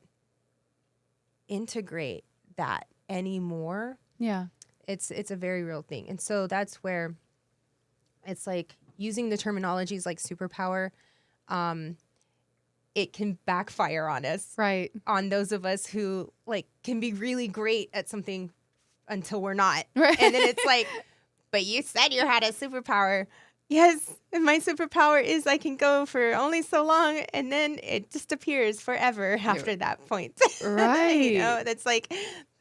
integrate that anymore. Yeah. It's a very real thing. And so that's where it's like using the terminologies like superpower, it can backfire on us. Right. On those of us who like can be really great at something until we're not. Right. And then it's like, but you said you had a superpower. Yes, and my superpower is I can go for only so long, and then it disappears forever after that point. Right. That's like,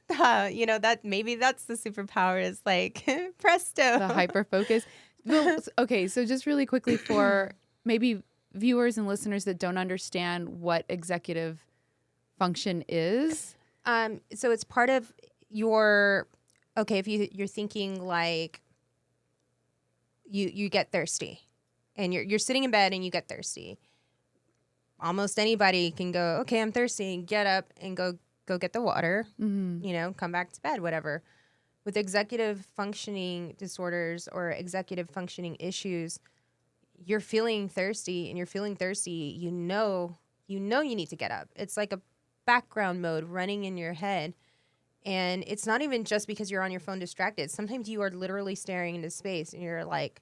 that maybe that's the superpower, is like presto. The hyper focus. Well, okay, so just really quickly for maybe viewers and listeners that don't understand what executive function is. So it's part of your, if you're thinking like you get thirsty, and you're sitting in bed and you get thirsty. Almost anybody can go, okay, I'm thirsty, and get up and go get the water, come back to bed, whatever. With executive functioning disorders or executive functioning issues, you're feeling thirsty, you know you need to get up. It's like a background mode running in your head. And it's not even just because you're on your phone distracted. Sometimes you are literally staring into space and you're like,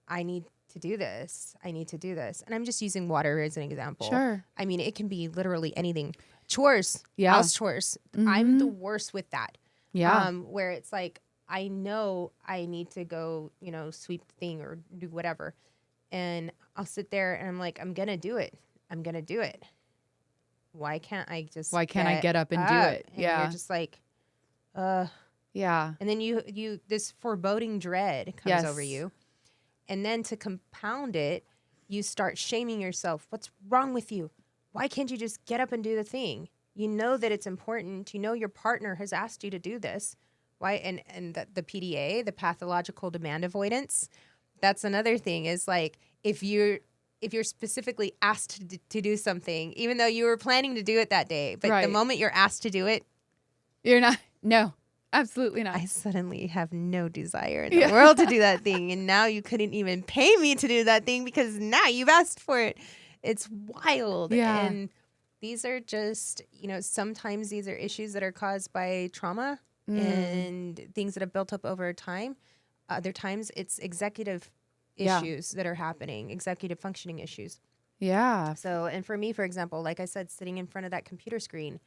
I need to do this. And I'm just using water as an example. Sure. I mean, it can be literally anything. Chores, house chores. I'm the worst with that. Yeah. Where it's like, I know I need to go, sweep the thing or do whatever. And I'll sit there and I'm like, I'm going to do it. Why can't I get up and do it? And Yeah. you're just like, Yeah. And then you this foreboding dread comes over you. And then to compound it, you start shaming yourself. What's wrong with you? Why can't you just get up and do the thing? You know that it's important. You know your partner has asked you to do this. Why? And the PDA, the pathological demand avoidance, that's another thing, is like if you're specifically asked to do something, even though you were planning to do it that day, but the moment you're asked to do it, you're not. No, absolutely not. I suddenly have no desire in the world to do that thing. And now you couldn't even pay me to do that thing because now you've asked for it. It's wild. Yeah. And these are just, sometimes these are issues that are caused by trauma and things that have built up over time. Other times it's executive Yeah. issues that are happening, executive functioning issues. Yeah. So, and for me, for example, like I said, sitting in front of that computer screen,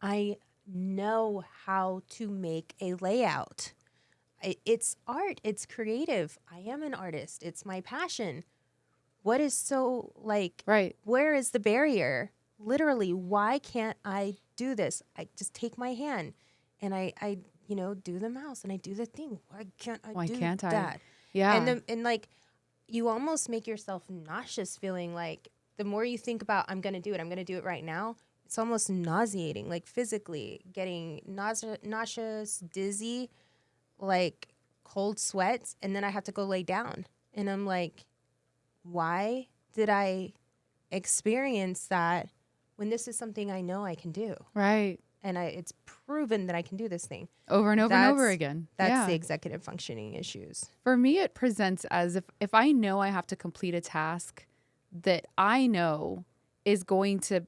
I know how to make a layout. It's art, it's creative. I am an artist, it's my passion. What is so like, Right. where is the barrier? Literally, why can't I do this? I just take my hand and I do the mouse and I do the thing. Why can't I do that? Yeah. And like, you almost make yourself nauseous, feeling like the more you think about, I'm going to do it right now, it's almost nauseating, like physically getting nauseous, dizzy, like cold sweats. And then I have to go lay down. And I'm like, why did I experience that when this is something I know I can do? Right. And it's proven that I can do this thing. Over and over and over again. That's the executive functioning issues. For me, it presents as if I know I have to complete a task that I know is going to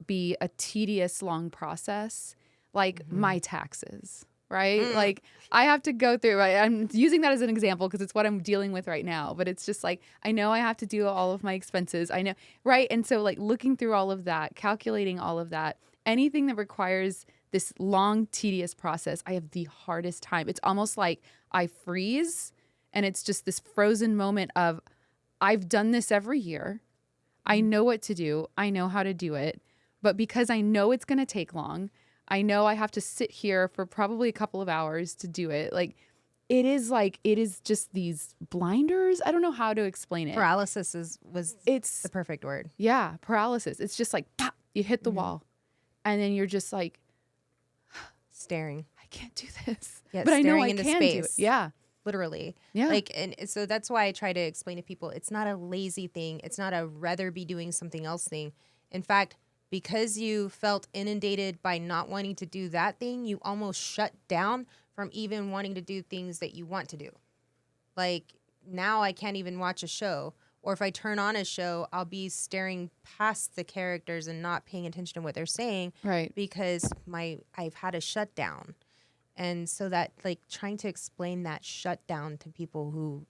be a tedious, long process, like my taxes, right? Like I have to go through, right? I'm using that as an example because it's what I'm dealing with right now. But it's just like, I know I have to do all of my expenses. I know, right? And so like looking through all of that, calculating all of that, anything that requires this long, tedious process, I have the hardest time. It's almost like I freeze and it's just this frozen moment of, I've done this every year. I know what to do. I know how to do it. But because I know it's going to take long, I know I have to sit here for probably a couple of hours to do it. Like, it is just these blinders. I don't know how to explain it. Paralysis was the perfect word. Yeah, paralysis. It's just like, pop, you hit the wall. And then you're just like, staring. I can't do this. Yeah, but I know I into can space. do it. Yeah. Literally. Yeah. Like, and so that's why I try to explain to people, it's not a lazy thing. It's not a rather be doing something else thing. In fact, because you felt inundated by not wanting to do that thing, you almost shut down from even wanting to do things that you want to do. Like, now I can't even watch a show. Or if I turn on a show, I'll be staring past the characters and not paying attention to what they're saying. Right. Because I've had a shutdown. And so that, like, trying to explain that shutdown to people who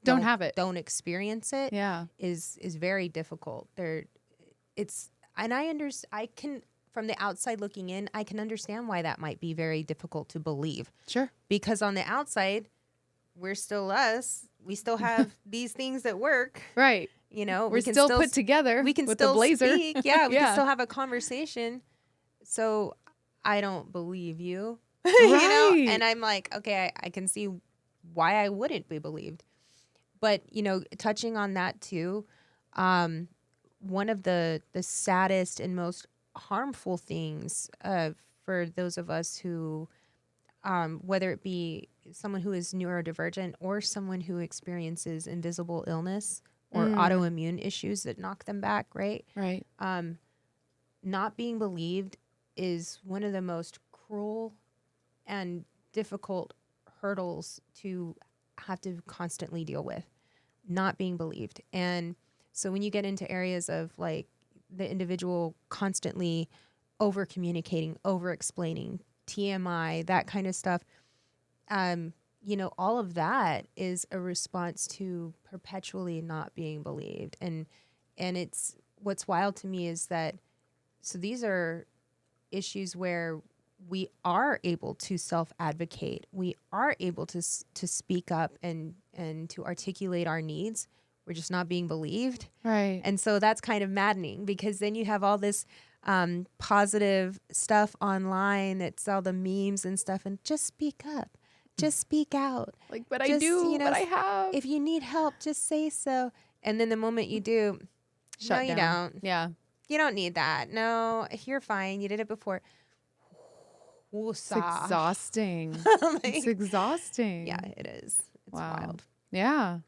don't have it, don't experience it, is very difficult. And I can, from the outside looking in, I can understand why that might be very difficult to believe. Sure. Because on the outside, we're still us. We still have these things that work. Right. You know, we're still put together. We can with still the blazer. speak. Yeah, we can still have a conversation. So I don't believe you. Right. You know? And I'm like, okay, I can see why I wouldn't be believed. But, you know, touching on that too, one of the saddest and most harmful things for those of us who, whether it be someone who is neurodivergent or someone who experiences invisible illness or autoimmune issues that knock them back, right? Right. Not being believed is one of the most cruel and difficult hurdles to have to constantly deal with, not being believed. And so when you get into areas of like the individual constantly over communicating, over explaining, TMI, that kind of stuff, you know, all of that is a response to perpetually not being believed. And it's, what's wild to me is that, so these are issues where we are able to self-advocate. We are able to speak up and to articulate our needs. We're just not being believed. Right. And so that's kind of maddening, because then you have all this positive stuff online. It's all the memes and stuff. And just speak up. Just speak out. Like, but just, I do, you know, but I have. If you need help, just say so. And then the moment you do, shut no, down. you don't. Yeah. You don't need that. No, you're fine. You did it before. It's exhausting. Like, it's exhausting. Yeah, it is. It's wow. wild. Yeah.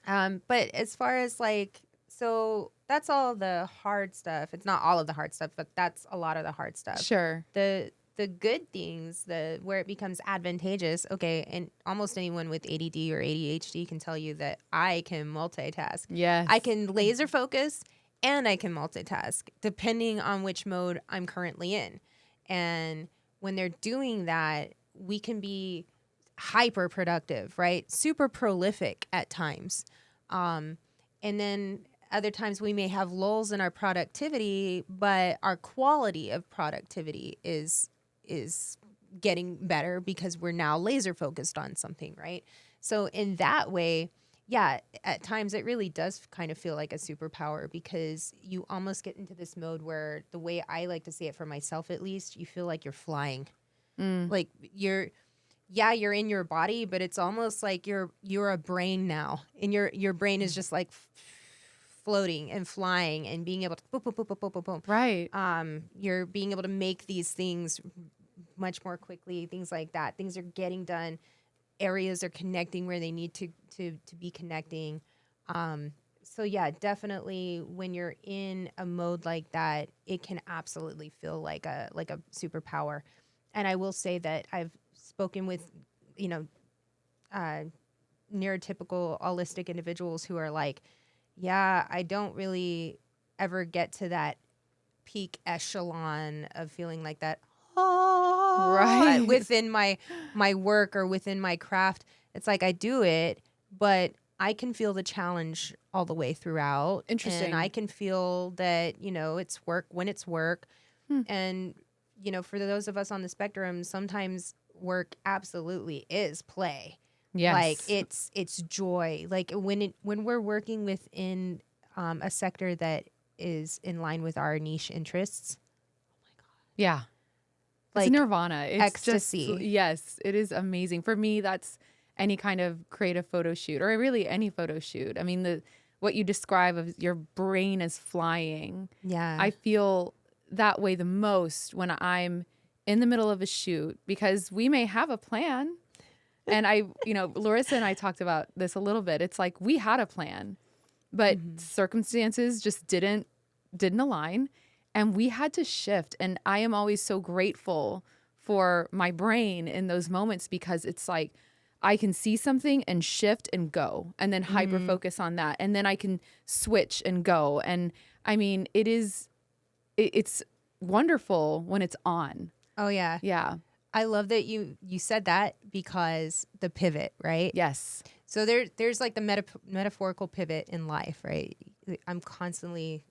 But as far as like, so that's all the hard stuff. It's not all of the hard stuff, but that's a lot of the hard stuff. Sure. The good things, where it becomes advantageous. Okay, and almost anyone with ADD or ADHD can tell you that I can multitask. Yes. I can laser focus and I can multitask depending on which mode I'm currently in. And when they're doing that, we can be hyper productive, right? Super prolific at times. And then other times we may have lulls in our productivity, but our quality of productivity is getting better because we're now laser focused on something, right? So in that way, yeah, at times it really does kind of feel like a superpower because you almost get into this mode where, the way I like to say it for myself at least, you feel like you're flying. Like you're in your body, but it's almost like you're a brain now, and your brain is just like floating and flying and being able to boom, boom, boom, boom, boom, boom, boom. Right. You're being able to make these things much more quickly, things like that. Things are getting done. Areas are connecting where they need to be connecting. So yeah, definitely when you're in a mode like that, it can absolutely feel like a superpower. And I will say that I've spoken with, neurotypical holistic individuals who are like, yeah, I don't really ever get to that peak echelon of feeling like that Right. within my work or within my craft. It's like I do it, but I can feel the challenge all the way throughout. Interesting. And I can feel that, it's work when it's work. And, for those of us on the spectrum, sometimes work absolutely is play. Yes. Like it's joy. Like when we're working within a sector that is in line with our niche interests. Yeah. Like it's nirvana. It's ecstasy. Just, yes, it is amazing. For me, that's any kind of creative photo shoot, or really any photo shoot. I mean, what you describe of your brain is flying. Yeah. I feel that way the most when I'm in the middle of a shoot, because we may have a plan. And Larissa and I talked about this a little bit. It's like we had a plan, but circumstances just didn't align, and we had to shift. And I am always so grateful for my brain in those moments, because it's like I can see something and shift and go, and then hyper focus on that, and then I can switch and go. And I mean, it's wonderful when it's on. Oh yeah. Yeah. I love that you said that, because the pivot, right? Yes. So there's like the metaphorical pivot in life, right? I'm constantly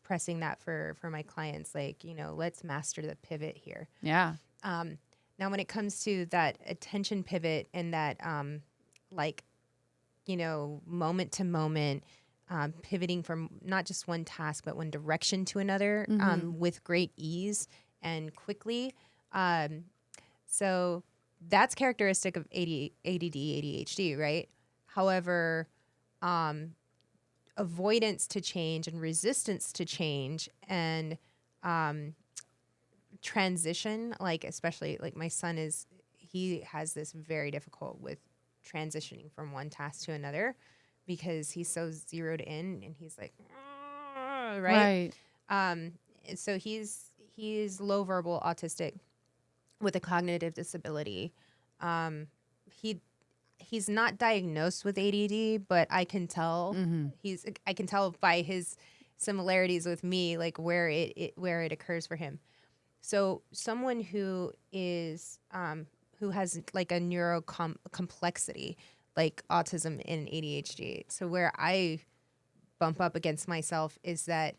pressing that for my clients, like, let's master the pivot here. Yeah. Now when it comes to that attention pivot and that moment to moment, pivoting from not just one task but one direction to another, with great ease and quickly. So that's characteristic of ADD, ADHD, right? However, avoidance to change and resistance to change and transition, like especially like my son he has this very difficult with transitioning from one task to another, because he's so zeroed in and he's like, right? So he's low verbal autistic with a cognitive disability. He's not diagnosed with ADD, but I can tell I can tell by his similarities with me, like where it occurs for him. So someone who is who has like a neuro complexity, like autism and ADHD. So where I bump up against myself is that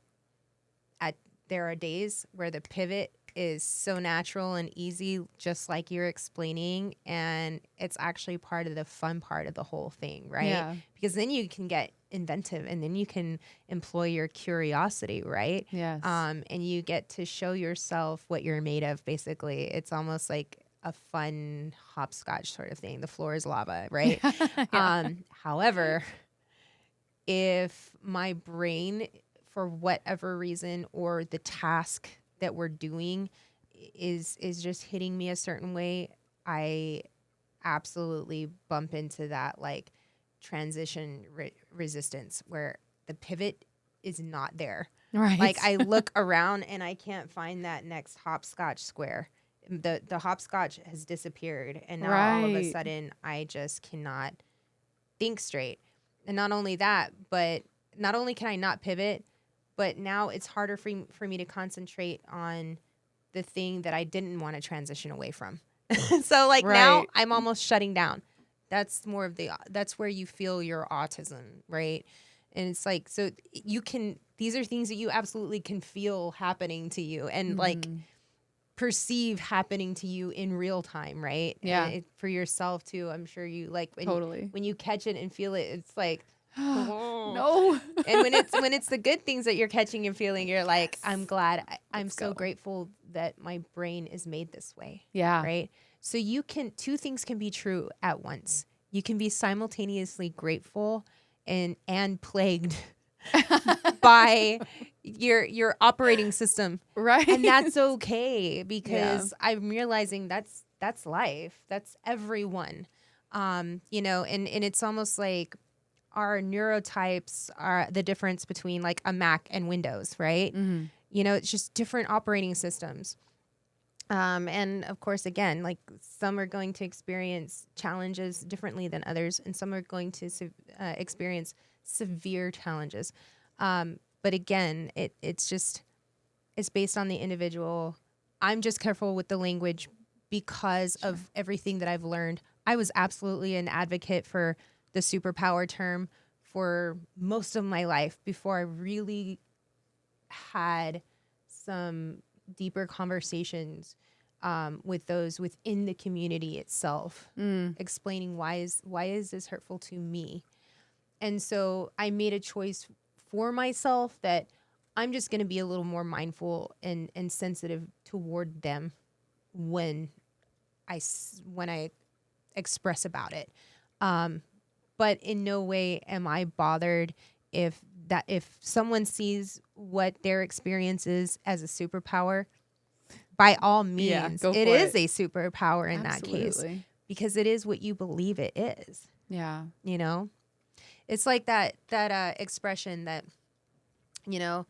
there are days where the pivot is so natural and easy, just like you're explaining, and it's actually part of the fun part of the whole thing, right? Yeah. Because then you can get inventive, and then you can employ your curiosity, right? Yes. And you get to show yourself what you're made of, basically. It's almost like a fun hopscotch sort of thing. The floor is lava, right? Yeah. However, if my brain, for whatever reason, or the task that we're doing is just hitting me a certain way, I absolutely bump into that like transition resistance where the pivot is not there. Right. Like I look around and I can't find that next hopscotch square. The hopscotch has disappeared, and now all of a sudden I just cannot think straight. And not only that, but not only can I not pivot, but now it's harder for me to concentrate on the thing that I didn't want to transition away from. So like now I'm almost shutting down That's more of that's where you feel your autism, right? And it's like, so these are things that you absolutely can feel happening to you and like perceive happening to you in real time, right? Yeah. And for yourself too. I'm sure you like Totally. when you catch it and feel it, it's like, No. and when it's the good things that you're catching and feeling, you're like, I'm glad. I'm so grateful that my brain is made this way. Yeah. Right. So two things can be true at once. You can be simultaneously grateful and plagued by your operating system. Right. And that's okay, because I'm realizing that's life. That's everyone. You know, and it's almost like our neurotypes are the difference between like a Mac and Windows, right? Mm-hmm. You know, it's just different operating systems. And of course, again, like some are going to experience challenges differently than others, and some are going to experience severe challenges. But again, it's based on the individual. I'm just careful with the language because of everything that I've learned. I was absolutely an advocate for the superpower term for most of my life before I really had some deeper conversations with those within the community itself, explaining why is this hurtful to me. And so I made a choice for myself that I'm just going to be a little more mindful and sensitive toward them when I express about it. But in no way am I bothered if someone sees what their experience is as a superpower. By all means, it is a superpower in that case, because it is what you believe it is. Yeah. You know, it's like that expression that, you know,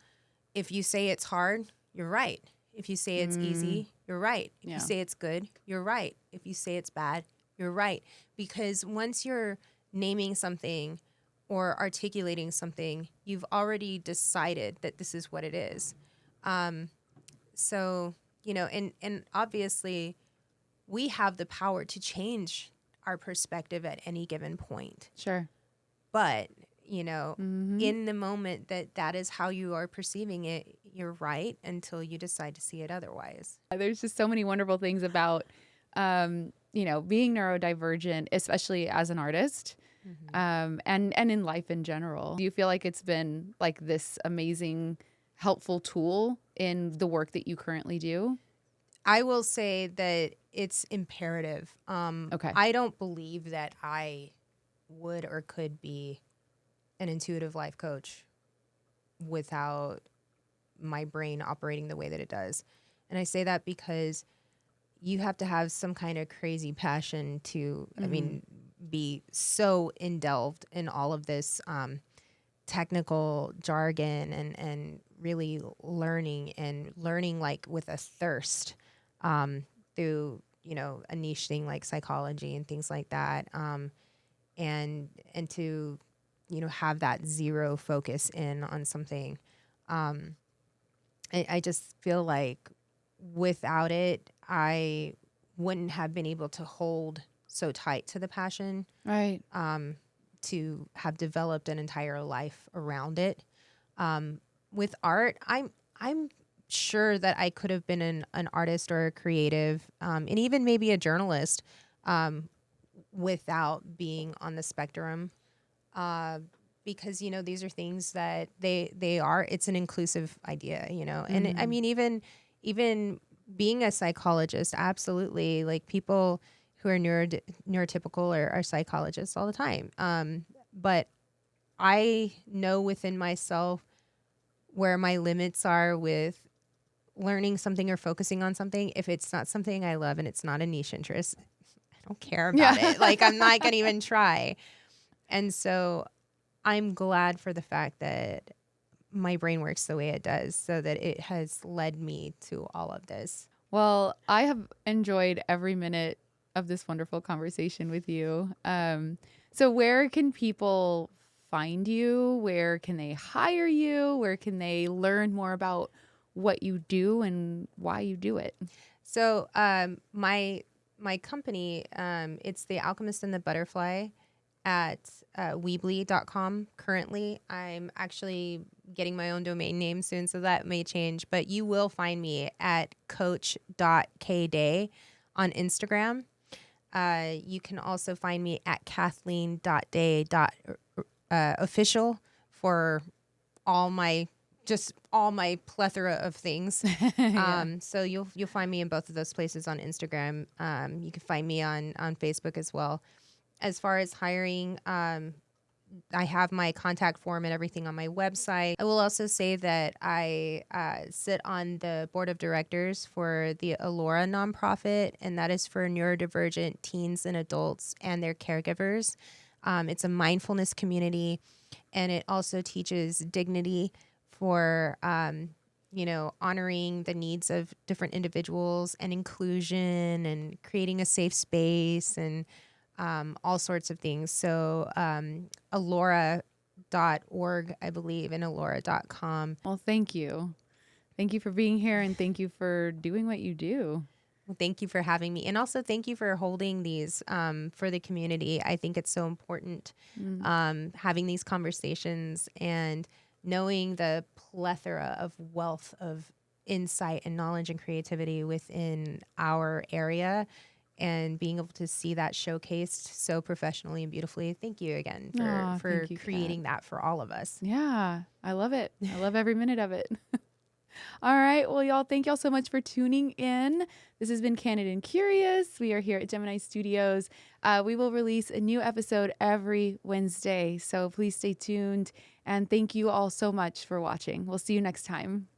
if you say it's hard, you're right. If you say it's easy, you're right. If you say it's good, you're right. If you say it's bad, you're right. Because once you're naming something or articulating something, you've already decided that this is what it is. So, you know, and obviously we have the power to change our perspective at any given point. Sure. But, you know, in the moment that is how you are perceiving it, you're right until you decide to see it otherwise. There's just so many wonderful things about, you know, being neurodivergent, especially as an artist, and in life in general. Do you feel like it's been like this amazing, helpful tool in the work that you currently do? I will say that it's imperative. Okay. I don't believe that I would or could be an intuitive life coach without my brain operating the way that it does. And I say that because you have to have some kind of crazy passion to, I mean, be so indulged in all of this technical jargon and really learning like with a thirst through, you know, a niche thing like psychology and things like that. And to, you know, have that zero focus in on something. I just feel like without it, I wouldn't have been able to hold so tight to the passion. Right. To have developed an entire life around it. With art, I'm sure that I could have been an artist or a creative, and even maybe a journalist, without being on the spectrum. Because, you know, these are things that it's an inclusive idea, you know. And I mean, even being a psychologist, absolutely, like people who are neurotypical are psychologists all the time. But I know within myself where my limits are with learning something or focusing on something. If it's not something I love and it's not a niche interest, I don't care about it. Like, I'm not going to even try. And so I'm glad for the fact that my brain works the way it does, so that it has led me to all of this. Well, I have enjoyed every minute of this wonderful conversation with you. So where can people find you? Where can they hire you? Where can they learn more about what you do and why you do it? So my my company, it's The Alchemist and the Butterfly at Weebly.com. Currently, I'm actually getting my own domain name soon, so that may change. But you will find me at coach.kday on Instagram. You can also find me at kathleen.day.official for all my plethora of things. So you'll find me in both of those places on Instagram. You can find me on Facebook as well. As far as hiring, I have my contact form and everything on my website. I will also say that I sit on the board of directors for the Alora nonprofit, and that is for neurodivergent teens and adults and their caregivers. It's a mindfulness community, and it also teaches dignity for, honoring the needs of different individuals and inclusion and creating a safe space and all sorts of things. So Alora.org, I believe, and Alora.com. Well, thank you. Thank you for being here, and thank you for doing what you do. Well, thank you for having me. And also thank you for holding these for the community. I think it's so important having these conversations and knowing the plethora of wealth of insight and knowledge and creativity within our area, and being able to see that showcased so professionally and beautifully. Thank you again for thank you, creating that for all of us. Yeah, I love it. I love every minute of it. All right. Well, y'all, thank y'all so much for tuning in. This has been Candid and Curious. We are here at Gemini Studios. We will release a new episode every Wednesday, so please stay tuned. And thank you all so much for watching. We'll see you next time.